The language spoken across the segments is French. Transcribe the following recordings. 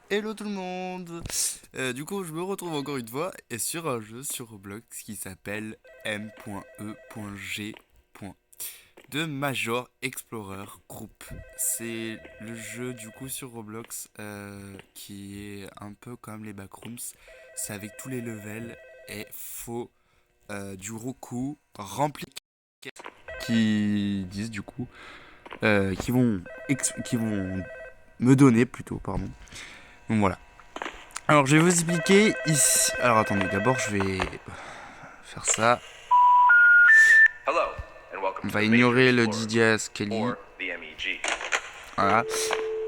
Hello tout le monde. Du coup, je me retrouve encore une fois et sur un jeu sur Roblox qui s'appelle M.E.G. de Major Explorer Group. C'est le jeu du coup sur Roblox qui est un peu comme les backrooms. C'est avec tous les levels et faut du roku rempli qui disent du coup qui vont me donner plutôt pardon. Donc voilà. Alors je vais vous expliquer ici. Alors attendez, d'abord je vais faire ça. On va ignorer le DJS Kelly. Voilà.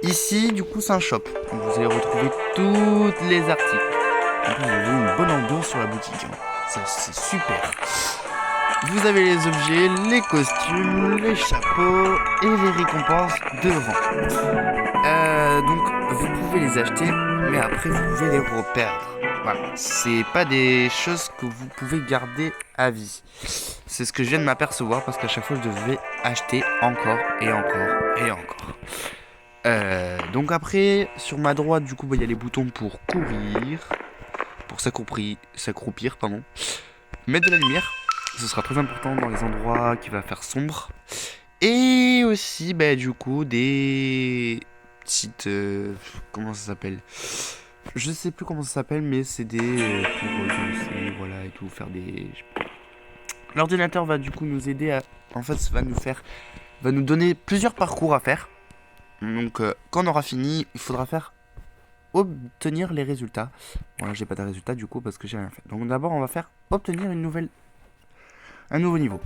Ici, du coup, c'est un shop. Donc vous allez retrouver tous les articles. En plus, vous avez une bonne ambiance sur la boutique. Ça, c'est super. Vous avez les objets, les costumes, les chapeaux et les récompenses devant. Donc vous pouvez les acheter, mais après vous pouvez les reperdre. Voilà, c'est pas des choses que vous pouvez garder à vie. C'est ce que je viens de m'apercevoir parce qu'à chaque fois je devais acheter encore et encore et encore. Donc après, sur ma droite, du coup, il y a les boutons pour courir, pour s'accroupir, pardon. Mettre de la lumière, ce sera très important dans les endroits qui va faire sombre. Et aussi, du coup, des petites. Comment ça s'appelle? Je sais plus comment ça s'appelle, mais c'est des. Pour danser, voilà, et tout, faire des. L'ordinateur va du coup nous aider à. En fait, ça va nous faire. Va nous donner plusieurs parcours à faire. Donc, quand on aura fini, il faudra faire. Obtenir les résultats. Voilà, j'ai pas de résultats du coup parce que j'ai rien fait. Donc, d'abord, on va faire obtenir un nouveau niveau.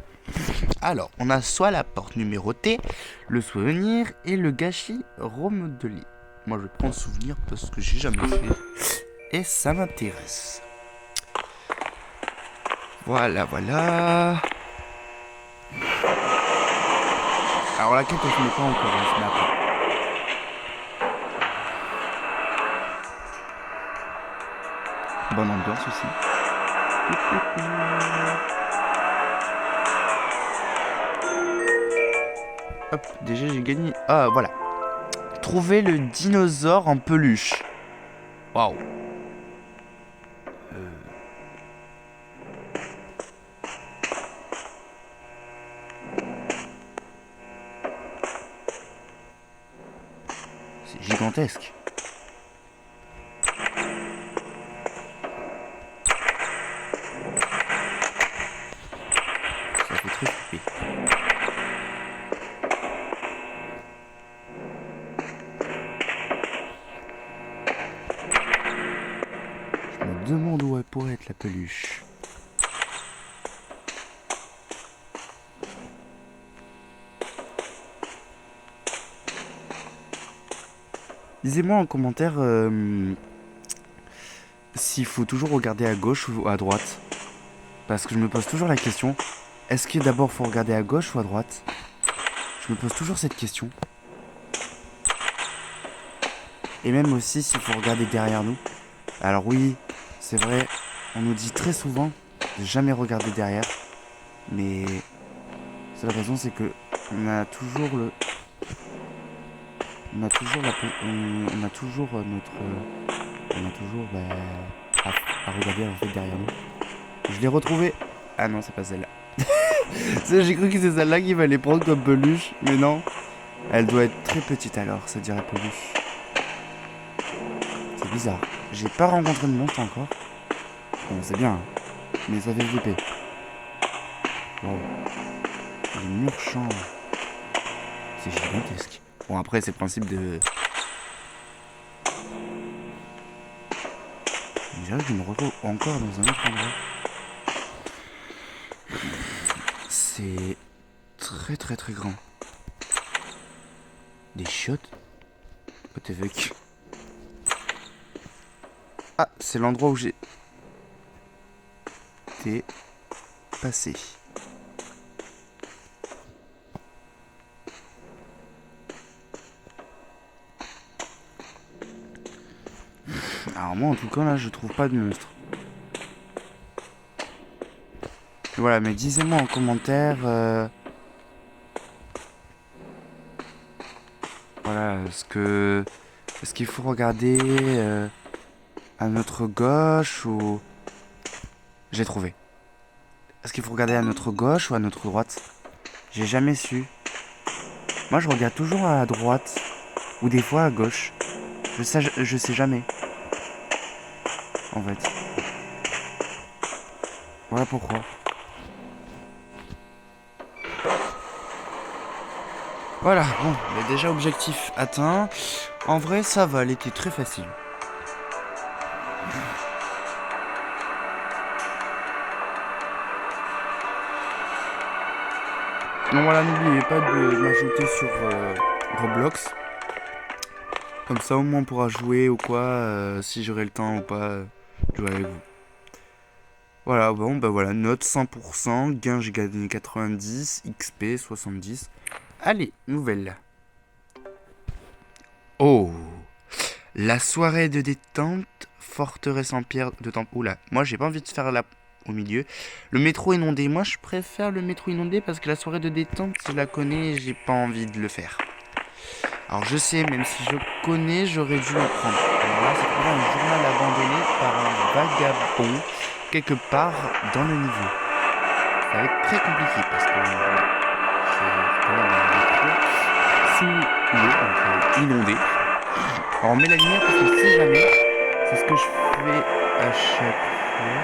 Alors, on a soit la porte numérotée, le souvenir et le gâchis remodelé. Moi, je prends le souvenir parce que j'ai jamais fait et ça m'intéresse. Voilà, voilà. Alors, la quête, on se met pas encore, on se met après. Bonne ambiance aussi. Hop, déjà j'ai gagné. Ah, voilà. Trouver le dinosaure en peluche. Waouh. C'est gigantesque. Ça fait très flipper. Je me demande où elle pourrait être la peluche. Disez-moi en commentaire s'il faut toujours regarder à gauche ou à droite. Parce que je me pose toujours la question. Est-ce que d'abord faut regarder à gauche ou à droite? Je me pose toujours cette question. Et même aussi s'il faut regarder derrière nous. Alors oui, c'est vrai, on nous dit très souvent de jamais regarder derrière. Mais la seule raison c'est que on a toujours le. On a toujours la. On a toujours notre. On a toujours à regarder en fait derrière nous. Je l'ai retrouvé. Ah non, c'est pas celle-là. J'ai cru que c'est celle-là qu'il fallait prendre comme peluche, mais non. Elle doit être très petite alors, ça dirait peluche. C'est bizarre. J'ai pas rencontré de monstre encore. Bon, c'est bien, hein, mais ça fait flipper. Wow. Les murs changent. C'est gigantesque. Bon, après, c'est le principe de. Je dirais que je me retrouve encore dans un autre endroit. C'est très très très grand. Des chiottes. What the fuck. Ah, c'est l'endroit où j'ai été passé. Alors moi en tout cas là je trouve pas de monstre. Voilà, mais disez-moi en commentaire voilà ce que Est-ce qu'il faut regarder à notre gauche ou... J'ai trouvé. Est-ce qu'il faut regarder à notre gauche ou à notre droite? J'ai jamais su. Moi, je regarde toujours à droite. Ou des fois à gauche. Je sais jamais. En fait. Voilà pourquoi. Voilà, bon, mais déjà objectif atteint. En vrai, ça va, elle était très facile. Donc voilà, n'oubliez pas de m'ajouter sur Roblox. Comme ça, au moins, on pourra jouer ou quoi, si j'aurai le temps ou pas, jouer avec vous. Voilà, bon, bah voilà, note 100%, gain, j'ai gagné 90, XP 70. Allez, nouvelle. Oh, la soirée de détente, forteresse en pierre de temple. Oula, moi j'ai pas envie de faire là au milieu. Le métro inondé, moi je préfère le métro inondé parce que la soirée de détente, je la connais et j'ai pas envie de le faire. Alors je sais, même si je connais, j'aurais dû le prendre. Alors là, c'est trouvé un journal abandonné par un vagabond quelque part dans le niveau. Ça va être très compliqué parce que c'est quand même un métro sous l'eau, donc inondé. Alors on met la lumière parce que si jamais, c'est ce que je fais à chaque fois.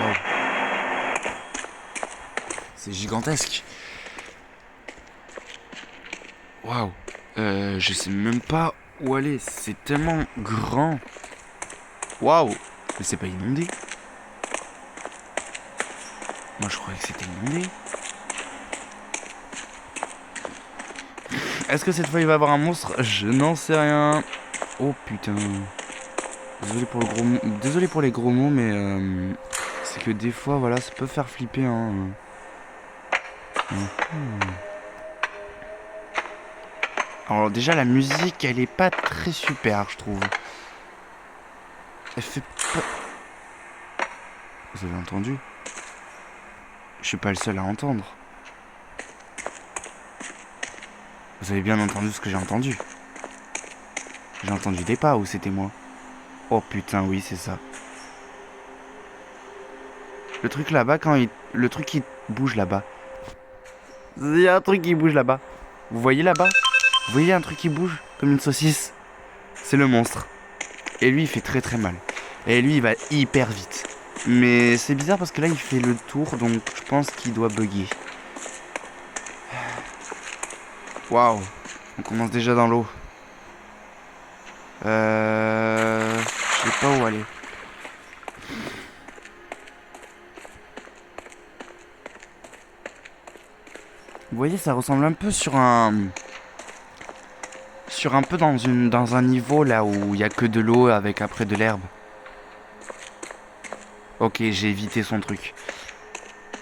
Oh. C'est gigantesque. Waouh. Je sais même pas où aller. C'est tellement grand. Waouh. Mais c'est pas inondé. Moi je croyais que c'était inondé. Est-ce que cette fois il va y avoir un monstre? Je n'en sais rien. Oh putain. Désolé pour les gros mots, mais c'est que des fois, voilà, ça peut faire flipper. Hein. Alors déjà, la musique, elle est pas très super, je trouve. Elle fait pas... Vous avez entendu? Je suis pas le seul à entendre. Vous avez bien entendu ce que j'ai entendu. J'ai entendu des pas ou c'était moi? Oh putain, oui, c'est ça. Le truc là-bas, le truc qui bouge là-bas. Il y a un truc qui bouge là-bas. Vous voyez là-bas? Vous voyez un truc qui bouge comme une saucisse? C'est le monstre. Et lui, il fait très très mal. Et lui, il va hyper vite. Mais c'est bizarre parce que là, il fait le tour, donc je pense qu'il doit bugger. Waouh. On commence déjà dans l'eau. Je sais pas où aller. Vous voyez, ça ressemble un peu sur un peu dans un niveau là où il y a que de l'eau avec après de l'herbe. Ok, j'ai évité son truc.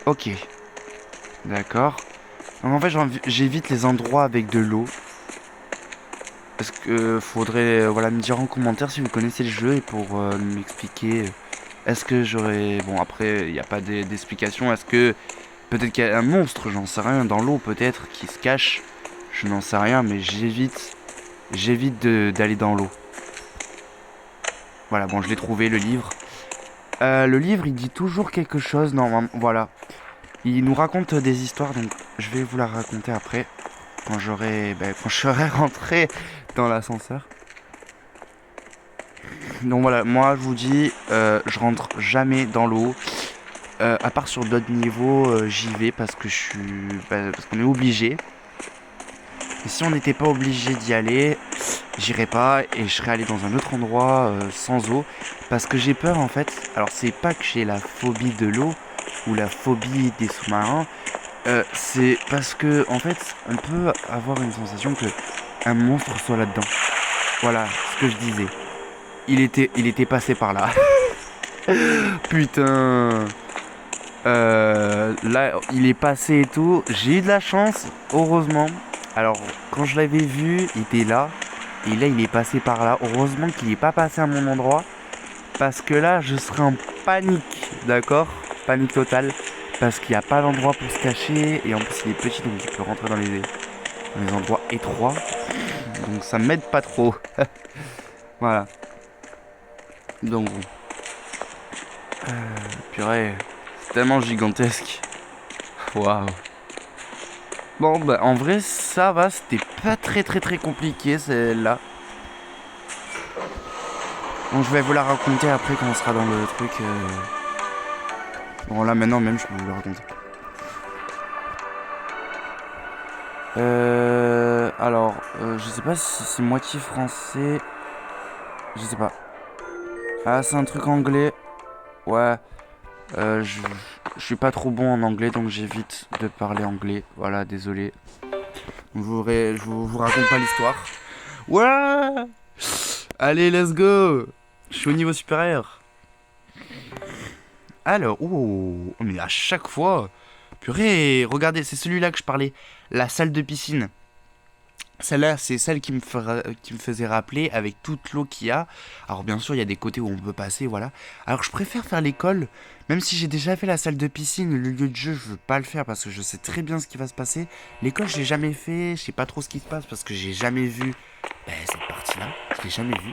Ok. D'accord. Donc en fait, j'évite les endroits avec de l'eau. Parce que faudrait voilà, me dire en commentaire si vous connaissez le jeu et pour m'expliquer. Est-ce que j'aurais... Bon, après, il n'y a pas d'explication. Est-ce que... Peut-être qu'il y a un monstre, j'en sais rien, dans l'eau peut-être, qui se cache. Je n'en sais rien, mais j'évite d'aller dans l'eau. Voilà, bon, je l'ai trouvé, le livre. Le livre, il dit toujours quelque chose, normalement, voilà. Il nous raconte des histoires, donc je vais vous la raconter après. Quand quand je serai rentré dans l'ascenseur. Donc voilà, moi je vous dis, je rentre jamais dans l'eau. À part sur d'autres niveaux, j'y vais parce que parce qu'on est obligé. Et si on n'était pas obligé d'y aller, j'irais pas et je serais allé dans un autre endroit sans eau. Parce que j'ai peur en fait. Alors c'est pas que j'ai la phobie de l'eau ou la phobie des sous-marins. C'est parce que en fait on peut avoir une sensation que un monstre soit là-dedans. Voilà ce que je disais. Il était passé par là. Putain. Là il est passé et tout. J'ai eu de la chance, heureusement. Alors quand je l'avais vu, il était là. Et là il est passé par là. Heureusement qu'il n'est pas passé à mon endroit. Parce que là je serais en panique. D'accord? Panique totale. Parce qu'il n'y a pas d'endroit pour se cacher. Et en plus il est petit donc il peut rentrer dans les endroits étroits. donc ça m'aide pas trop. Voilà. Donc bon. Purée, c'est tellement gigantesque. Waouh. Bon bah en vrai ça va, c'était pas très compliqué celle-là. Bon, je vais vous la raconter après quand on sera dans le truc. Bon là maintenant même je peux vous la raconter. Alors, je sais pas si c'est moitié français. Je sais pas. Ah, c'est un truc anglais. Ouais. Je suis pas trop bon en anglais, donc j'évite de parler anglais. Voilà, désolé. Je vous raconte pas l'histoire. Ouais. Allez, let's go. Je suis au niveau supérieur. Alors, oh, mais à chaque fois. Purée, regardez, c'est celui-là que je parlais. La salle de piscine. Celle-là, c'est celle qui me faisait rappeler avec toute l'eau qu'il y a. Alors bien sûr, il y a des côtés où on peut passer, voilà. Alors je préfère faire l'école, même si j'ai déjà fait la salle de piscine, le lieu de jeu, je veux pas le faire parce que je sais très bien ce qui va se passer. L'école, je l'ai jamais fait, je sais pas trop ce qui se passe parce que j'ai jamais vu cette partie-là. Je l'ai jamais vue.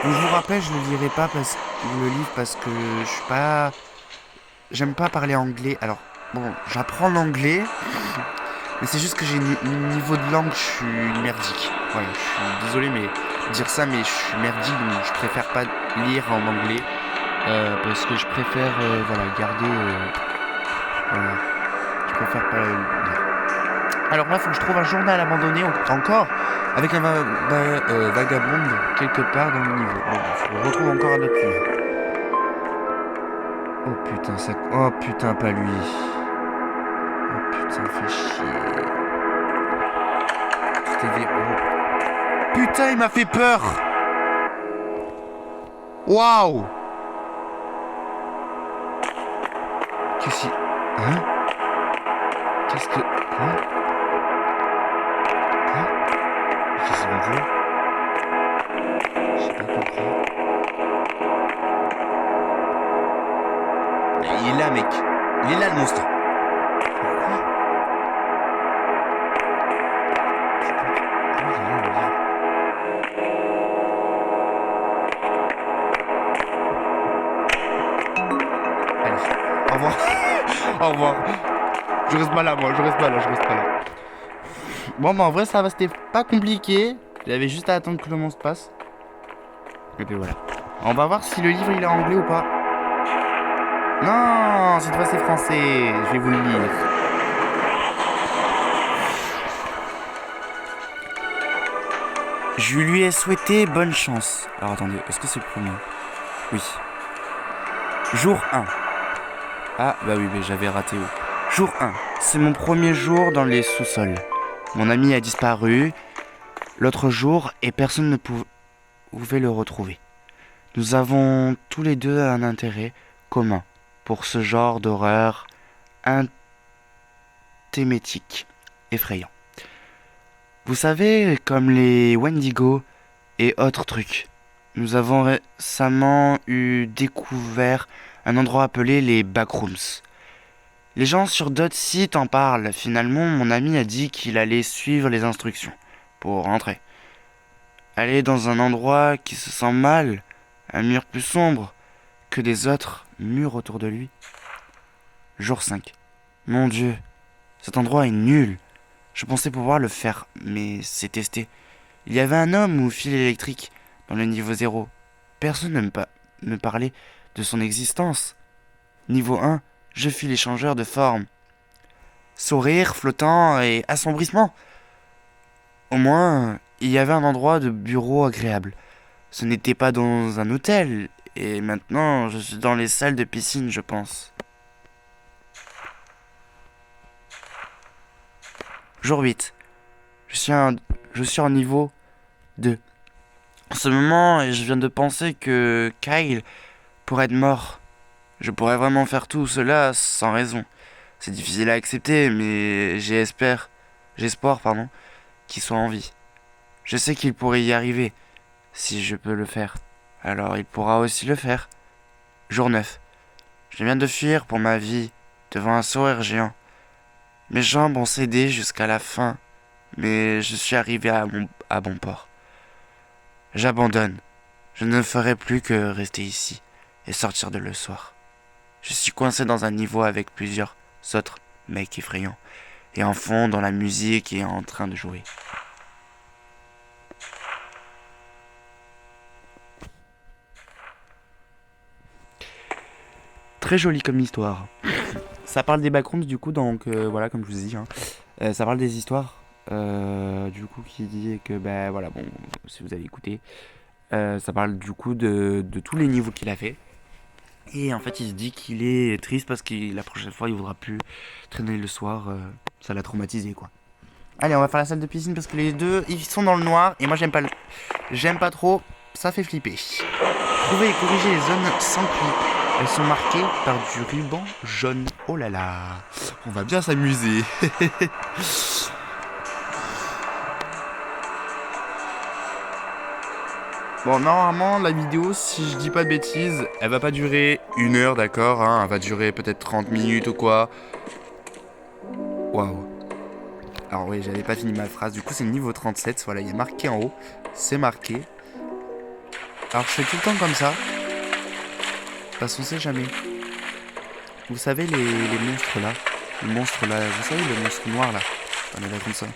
Donc je vous rappelle, je ne lirai pas le livre parce que je suis pas... J'aime pas parler anglais. Alors, bon, j'apprends l'anglais... Mais c'est juste que j'ai un niveau de langue, je suis merdique. Voilà, je suis désolé mais dire ça, mais je suis merdique, donc je préfère pas lire en anglais. Parce que je préfère garder... voilà, je préfère pas lire. Alors là, faut que je trouve un journal abandonné encore, avec un vagabonde quelque part dans le niveau. Bon, je retrouve encore un autre livre. Oh putain, ça... Oh putain, pas lui. Oh putain, fait chier. Putain, il m'a fait peur. Waouh. Qu'est-ce qu'il... Hein? Qu'est-ce que... Quoi? Quoi? Qu'est-ce qu'il m'a dit? J'ai pas compris. Il est là, mec. Il est là, le monstre. Au revoir. Je reste pas là, moi. Je reste pas là. Bon, bah en vrai, ça va. C'était pas compliqué. J'avais juste à attendre que le monstre passe. Et puis voilà. On va voir si le livre il est anglais ou pas. Non, cette fois c'est français. Je vais vous le lire. Je lui ai souhaité bonne chance. Alors attendez, est-ce que c'est le premier? Oui. Jour 1. Ah, bah oui, mais j'avais raté. Jour 1. C'est mon premier jour dans les sous-sols. Mon ami a disparu l'autre jour et personne ne pouvait le retrouver. Nous avons tous les deux un intérêt commun pour ce genre d'horreur inthémétique, effrayant. Vous savez, comme les Wendigo et autres trucs. Nous avons récemment découvert un endroit appelé les Backrooms. Les gens sur d'autres sites en parlent. Finalement, mon ami a dit qu'il allait suivre les instructions pour rentrer. Aller dans un endroit qui se sent mal, un mur plus sombre que des autres murs autour de lui. Jour 5. Mon Dieu, cet endroit est nul. Je pensais pouvoir le faire, mais c'est testé. Il y avait un homme au fil électrique dans le niveau 0. Personne ne me parlait de son existence. Niveau 1, je fis l'échangeur de formes. Sourire, flottant et assombrissement. Au moins, il y avait un endroit de bureau agréable. Ce n'était pas dans un hôtel, et maintenant je suis dans les salles de piscine, je pense. Jour 8. Je suis en niveau 2. En ce moment, je viens de penser que Kyle pourrait être mort. Je pourrais vraiment faire tout cela sans raison. C'est difficile à accepter, mais j'espoir, qu'il soit en vie. Je sais qu'il pourrait y arriver, si je peux le faire. Alors il pourra aussi le faire. Jour 9. Je viens de fuir pour ma vie, devant un sourire géant. Mes jambes ont cédé jusqu'à la fin mais je suis arrivé à bon port. J'abandonne. Je ne ferai plus que rester ici et sortir de le soir. Je suis coincé dans un niveau avec plusieurs autres mecs effrayants et en fond dans la musique et en train de jouer. Très joli comme histoire. Ça parle des backrooms du coup, donc voilà, comme je vous ai dit, ça parle des histoires. Du coup, qui dit que, ben voilà, bon, si vous allez écouter, ça parle du coup de tous les niveaux qu'il a fait. Et en fait, il se dit qu'il est triste parce que la prochaine fois, il voudra plus traîner le soir. Ça l'a traumatisé, quoi. Allez, on va faire la salle de piscine parce que les deux, ils sont dans le noir. Et moi, j'aime pas trop. Ça fait flipper. Trouver et corriger les zones sans clip. Elles sont marquées par du ruban jaune. Oh là là. On va bien s'amuser. Bon, normalement, la vidéo, si je dis pas de bêtises, elle va pas durer 1 heure, d'accord, hein, elle va durer peut-être 30 minutes ou quoi. Waouh. Alors oui, j'avais pas fini ma phrase, du coup c'est le niveau 37, voilà, il y a marqué en haut, c'est marqué. Alors je fais tout le temps comme ça, parce qu'on sait jamais. Vous savez les monstres là, vous savez le monstre noir là, on est là comme ça.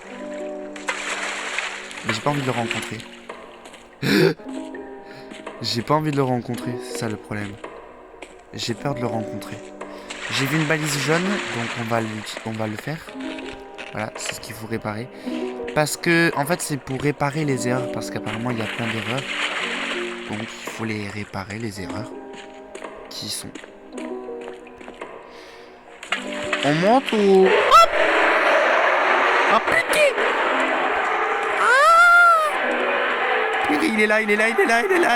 Mais j'ai pas envie de le rencontrer. J'ai pas envie de le rencontrer, c'est ça le problème. J'ai peur de le rencontrer. J'ai vu une balise jaune, donc on va le faire. Voilà, c'est ce qu'il faut réparer. Parce que, en fait, c'est pour réparer les erreurs, parce qu'apparemment il y a plein d'erreurs. Donc il faut les réparer, les erreurs. Qui sont. On monte ou... Hop! Ah putain! Putain, il est là. Ah putain,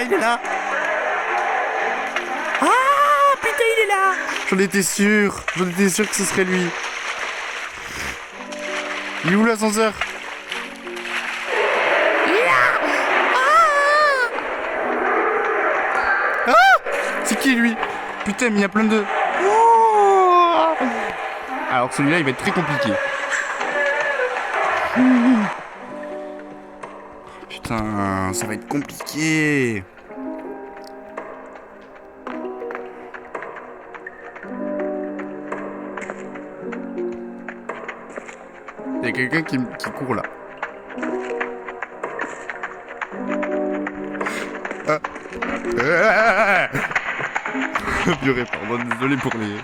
il est là! J'en étais sûr que ce serait lui. Il est où l'ascenseur? Il est là! Ah! C'est qui lui? Putain, mais il y a plein de... Oh! Alors celui-là, il va être très compliqué. Putain, ça va être compliqué. Il y a quelqu'un qui court là. Purée, pardon, désolé pour les...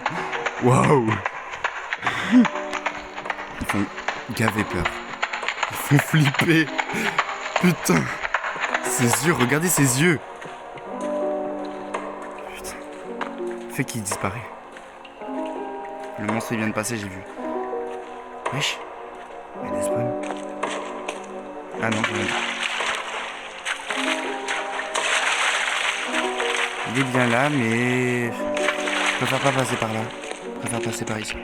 Waouh. Ils font gaver peur. Ils font flipper. Putain. Ses yeux, regardez ses yeux. Putain. Fait qu'il disparaît. Le monstre il vient de passer, j'ai vu. Wesh. Elle est spawn. Ah non, je... Il est bien là, mais... Je préfère pas passer par là. Je préfère passer par ici.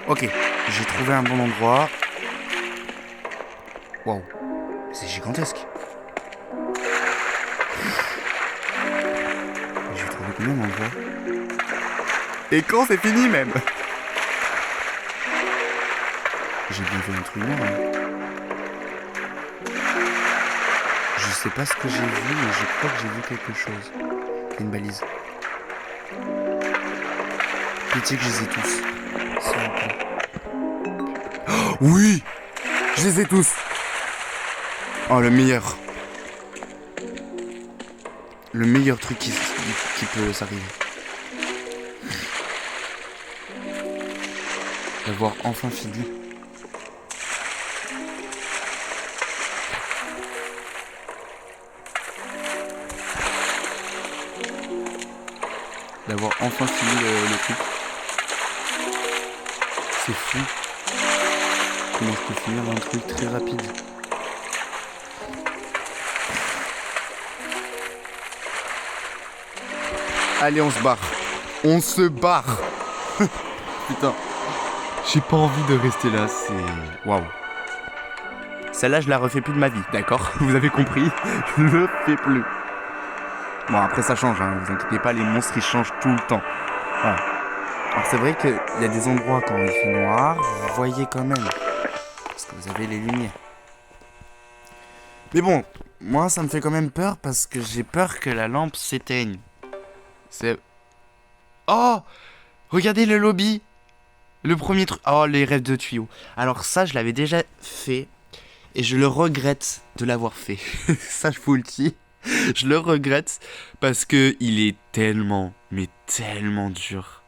Ok, j'ai trouvé un bon endroit. Waouh, c'est gigantesque. J'ai trouvé combien d'endroits? Et quand c'est fini même? J'ai bien fait un truc noir. Je sais pas ce que j'ai vu, mais je crois que j'ai vu quelque chose. Il y a une balise. Pitié que je les ai tous. Oh, oui! Je les ai tous! Oh, le meilleur. Le meilleur truc qui peut s'arriver. D'avoir enfin fini. D'avoir enfin fini le truc. C'est fou. Comment je peux finir un truc très rapide. Allez, on se barre. On se barre. Putain. J'ai pas envie de rester là, c'est... Waouh. Celle-là, je la refais plus de ma vie, d'accord? Vous avez compris? Je le fais plus. Bon, après ça change, hein. Vous inquiétez pas, les monstres, ils changent tout le temps. Voilà. Alors c'est vrai qu'il y a des endroits quand il fait noir, vous voyez quand même. Parce que vous avez les lumières. Mais bon, moi ça me fait quand même peur parce que j'ai peur que la lampe s'éteigne. C'est... Oh! Regardez le lobby! Le premier truc... Oh, les rêves de tuyaux. Alors ça, je l'avais déjà fait. Et je le regrette de l'avoir fait. Ça, je vous le dis. Je le regrette parce que il est tellement, mais tellement dur.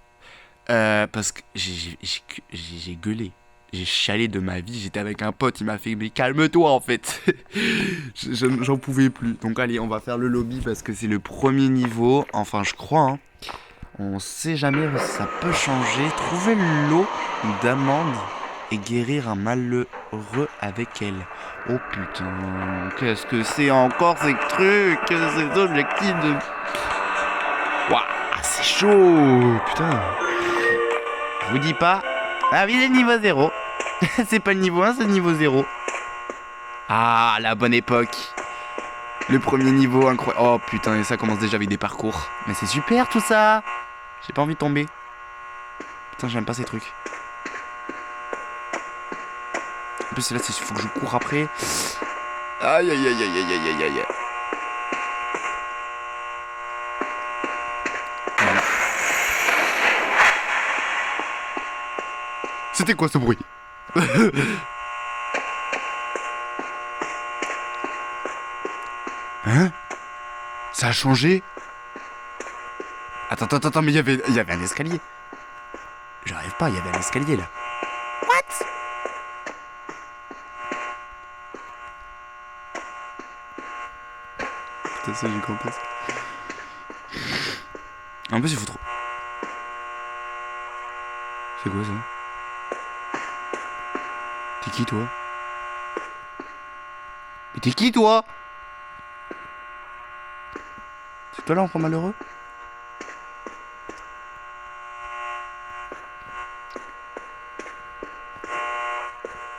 Parce que j'ai gueulé. J'ai chialé de ma vie. J'étais avec un pote, il m'a fait mais calme-toi en fait. J'en pouvais plus. Donc allez, on va faire le lobby parce que c'est le premier niveau. Enfin, je crois. Hein. On sait jamais, ça peut changer. Trouver l'eau d'amande et guérir un malheureux avec elle. Oh putain, qu'est-ce que c'est encore ces trucs, ces objectifs de... Waouh, c'est chaud, putain. Je vous dis pas... Ah oui, c'est le niveau 0. C'est pas le niveau 1, c'est le niveau 0. Ah, la bonne époque. Le premier niveau incroyable. Oh putain, et ça commence déjà avec des parcours. Mais c'est super tout ça. J'ai pas envie de tomber. Putain, j'aime pas ces trucs. En plus, là, il faut que je cours après. Aïe, aïe, aïe, aïe, aïe, aïe, aïe, aïe. C'était quoi ce bruit? Hein? Ça a changé? Attends, mais il y avait un escalier. Je rêve pas, il y avait un escalier là. What? Putain, c'est gigantesque. En plus, il faut trop. C'est quoi ça? T'es qui toi? Mais t'es qui toi? C'est toi l'enfant malheureux?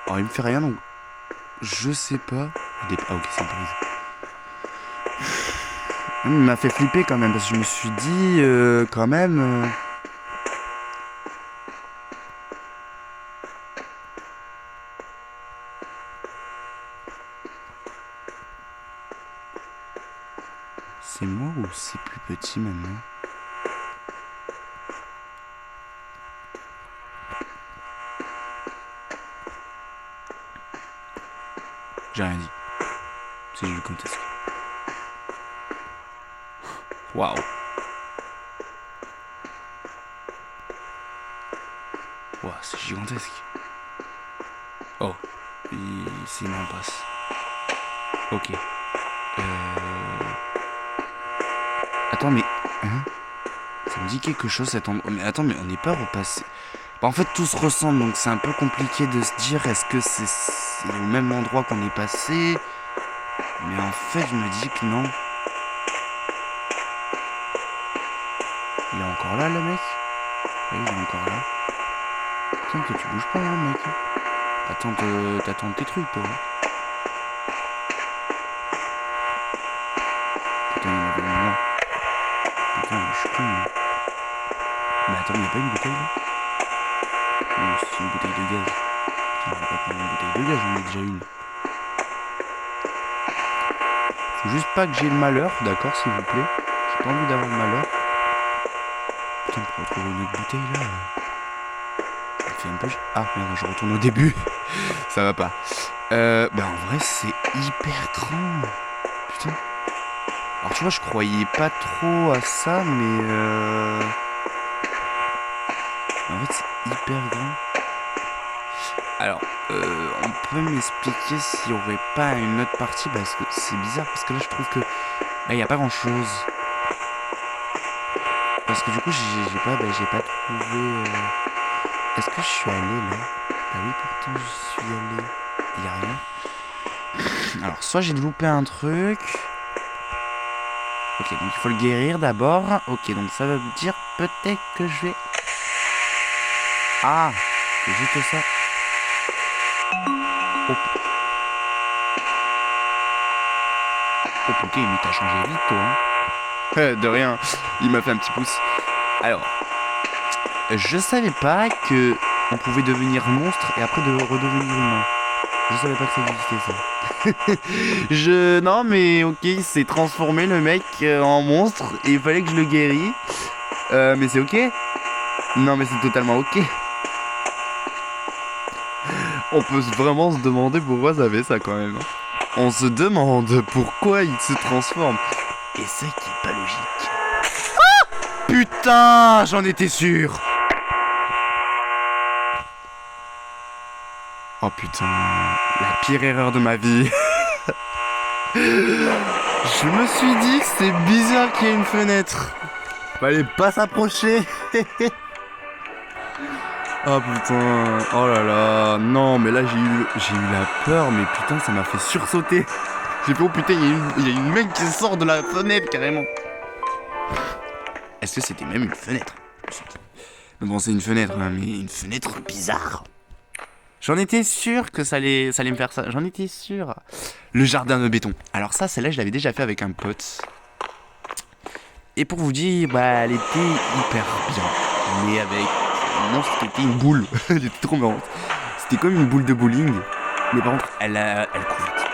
Alors il me fait rien donc je sais pas. Ah ok c'est une prise. Il m'a fait flipper quand même parce que je me suis dit quand même. C'est moi ou c'est plus petit maintenant? J'ai rien dit. C'est gigantesque. Waouh. Waouh, c'est gigantesque. Oh, c'est une impasse. Ok. Attends, mais... Hein? Ça me dit quelque chose cet endroit. Mais attends, mais on n'est pas repassé... Bah, en fait, tout se ressemble, donc c'est un peu compliqué de se dire est-ce que c'est au même endroit qu'on est passé. Mais en fait, je me dis que non. Il est encore là, le mec? Oui, il est encore là. Putain, que tu bouges pas, hein, mec. T'attends tes trucs, toi. Putain, il y en avait un là. Putain, je suis con, hein. Mais attends, il n'y a pas une bouteille, là? Non, c'est une bouteille de gaz. Putain, on va pas prendre une bouteille de gaz, j'en ai déjà une. Faut juste pas que j'ai le malheur, d'accord, s'il vous plaît. J'ai pas envie d'avoir le malheur. Putain, pour retrouver une autre bouteille, là... Ça me fait un peu... Ah, merde, je retourne au début. Ça va pas. Bah, en vrai, c'est hyper grand. Putain. Alors, tu vois, je croyais pas trop à ça, mais... En fait, c'est hyper grand. Alors, on peut m'expliquer s'il n'y aurait pas une autre partie, parce que c'est bizarre, parce que là, je trouve que... Bah, il n'y a pas grand-chose. Parce que du coup, j'ai pas trouvé... Est-ce que je suis allé là? Ah oui, pourtant, je suis allé. Il n'y a rien. Alors, soit j'ai loupé un truc... Ok, donc il faut le guérir d'abord. Ok, donc ça veut dire peut-être que je vais... Ah, c'est juste ça. Oh. Oh putain, mais t'as changé vite toi. Hein. De rien, il m'a fait un petit pouce. Alors, Je savais pas que on pouvait devenir monstre et après de redevenir humain. Je savais pas que ça existait ça. Non mais ok, il s'est transformé le mec en monstre et il fallait que je le guéris. Mais c'est ok. Non mais c'est totalement ok. On peut vraiment se demander pourquoi ça fait ça quand même. On se demande pourquoi il se transforme. Et c'est qui est pas logique. Ah putain, j'en étais sûr. Oh putain, la pire erreur de ma vie. Je me suis dit que c'est bizarre qu'il y ait une fenêtre. Fallait pas s'approcher. Oh putain, oh là là, non mais là j'ai eu la peur, mais putain ça m'a fait sursauter. J'ai fait oh putain, il y a une mec qui sort de la fenêtre carrément. Est-ce que c'était même une fenêtre? Mais bon c'est une fenêtre, hein, mais une fenêtre bizarre. J'en étais sûr que ça allait me faire ça, j'en étais sûr. Le jardin de béton. Alors ça, celle-là je l'avais déjà fait avec un pote. Et pour vous dire, bah elle était hyper bien. Mais avec un monstre qui était une boule. Elle était trop marrante. C'était comme une boule de bowling. Mais par contre, elle court vite.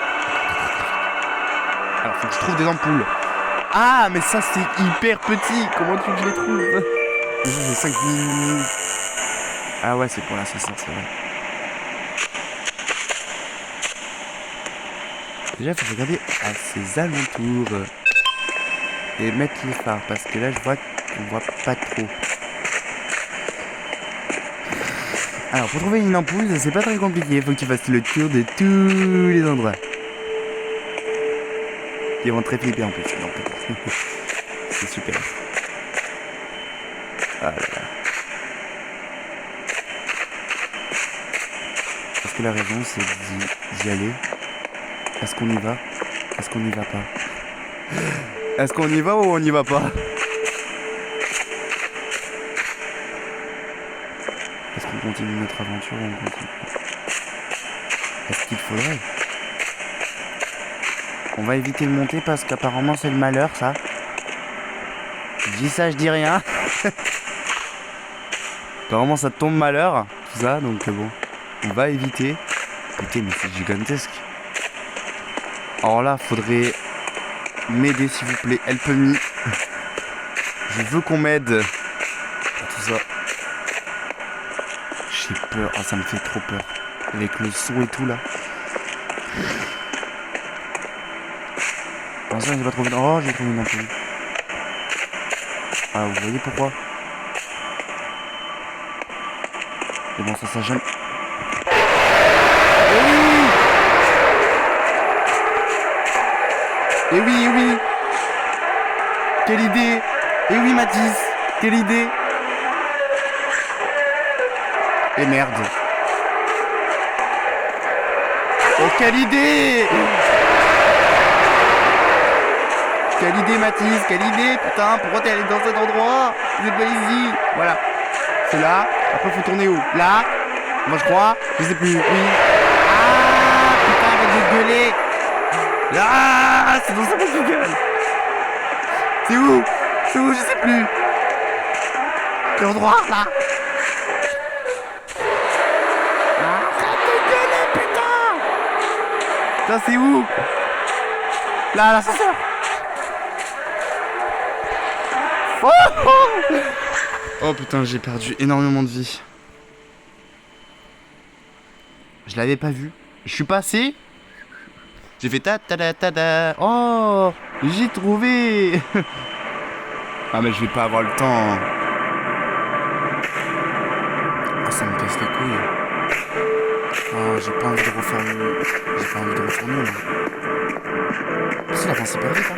Alors faut que je trouve des ampoules. Ah mais ça c'est hyper petit. Comment tu veux que je les trouve? Mais ça c'est 5 minutes. Ah ouais c'est pour l'assassin, c'est vrai. Déjà faut regarder à ses alentours. Et mettre les phares parce que là je vois qu'on voit pas trop. Alors pour trouver une ampoule c'est pas très compliqué, il faut que tu fasses le tour de tous les endroits. Ils vont très flipper en plus. C'est super. Ah là là. Est-ce que la raison c'est d'y aller? Est-ce qu'on y va? Est-ce qu'on y va pas? Est-ce qu'on y va ou on n'y va pas? Est-ce qu'on continue notre aventure ou on continue? Est-ce qu'il faudrait? On va éviter de monter parce qu'apparemment c'est le malheur ça. Je dis ça, je dis rien. Apparemment ça tombe malheur, tout ça, donc bon. On va éviter. Putain mais c'est gigantesque. Alors là, faudrait m'aider s'il vous plaît, help me. Je veux qu'on m'aide pour tout ça. J'ai peur, ah ça me fait trop peur. Avec le son et tout là. Pour l'instant j'ai pas trouvé. Oh j'ai trouvé une ampoule. Ah vous voyez pourquoi? Et bon ça jamais. Eh oui, eh oui. Quelle idée. Eh oui, Mathis. Quelle idée. Et merde. Oh, quelle idée. Quelle idée, Mathis. Quelle idée. Putain, pourquoi t'es allé dans cet endroit? C'est pas ici. Voilà. C'est là. Après, faut tourner où? Là. Moi, je crois. Je sais plus. Oui. Ah, putain, arrête de gueuler. Ah, c'est dans ça que je gueule. C'est où? C'est où? Je sais plus. Quel endroit là? Arrête de gueuler, putain. Putain, c'est où? Là, l'ascenseur. Oh putain, j'ai perdu énormément de vie. Je l'avais pas vu. Je suis passé. J'ai fait ta ta ta ta ta. Oh, j'ai trouvé. Ah mais je vais pas avoir le temps. Ah ça me casse les couilles. Oh j'ai pas envie de refaire le... J'ai pas envie de retourner là. Si la fin c'est pas vite hein.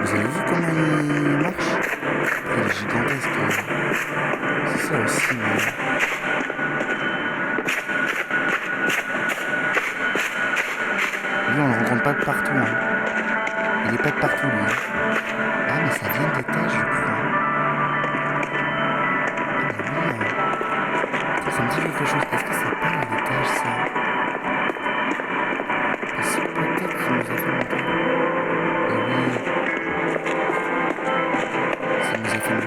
Vous avez vu comment il marche? Il est gigantesque. C'est ça aussi. Lui on le rencontre pas de partout hein. Il est pas de partout lui. Ah mais ça vient d'étage je crois. Ça me dit quelque chose. Est-ce que ça part à l'étage ça? Est-ce que peut-être qu'il nous a fait monter? Eh oui. Ça nous a fait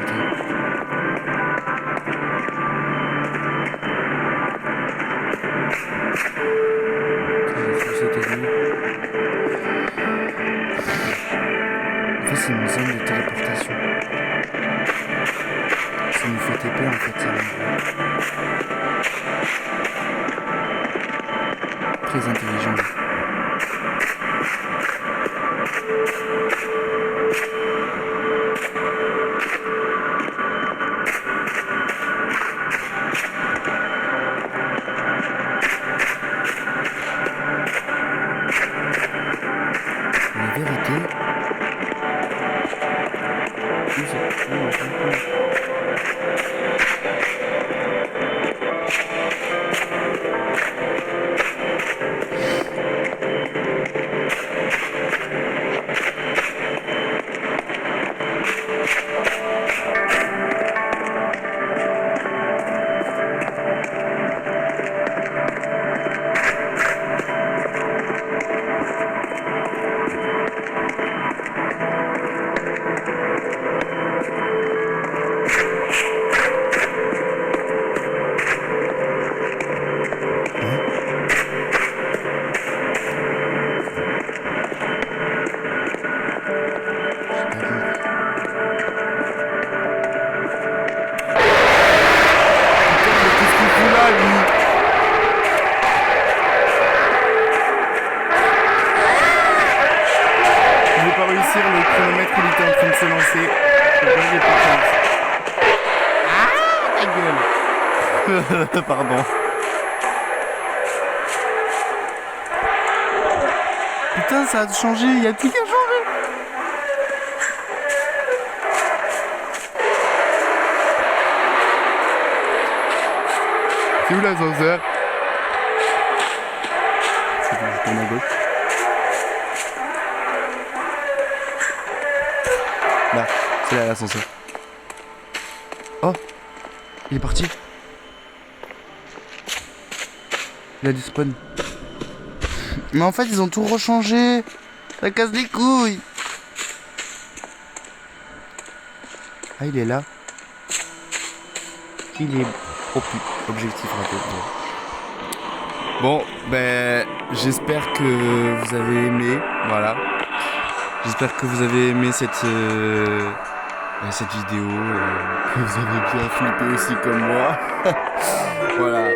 c'est une zone de téléportation. Ça nous fait TP en fait, ça. Très intelligent. La vérité, le chronomètre il était en train de se lancer. J'ai pas de chance. Ah, ta gueule. Pardon. Putain, ça a changé, il y a tout qui a changé. C'est où l'ascenseur? C'est bon, je tourne à gauche. Là, c'est là l'ascenseur. Oh, il est parti. Il a du spawn. Mais en fait, ils ont tout rechangé. Ça casse les couilles. Ah, il est là. Il est... Oh putain, objectif raté. Bon, ben, j'espère que vous avez aimé. Voilà. J'espère que vous avez aimé cette vidéo, que vous avez bien flippé aussi comme moi. Voilà,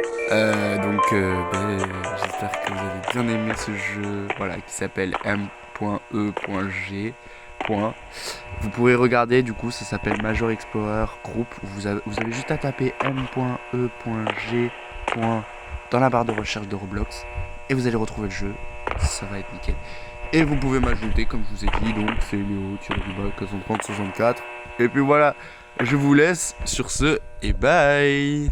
j'espère que vous avez bien aimé ce jeu, voilà, qui s'appelle M.E.G. Vous pouvez regarder, du coup, ça s'appelle Major Explorer Group. Vous avez juste à taper M.E.G. dans la barre de recherche de Roblox et vous allez retrouver le jeu. Ça va être nickel. Et vous pouvez m'ajouter, comme je vous ai dit, donc c'est Léo-43064. Et puis voilà, je vous laisse sur ce et bye.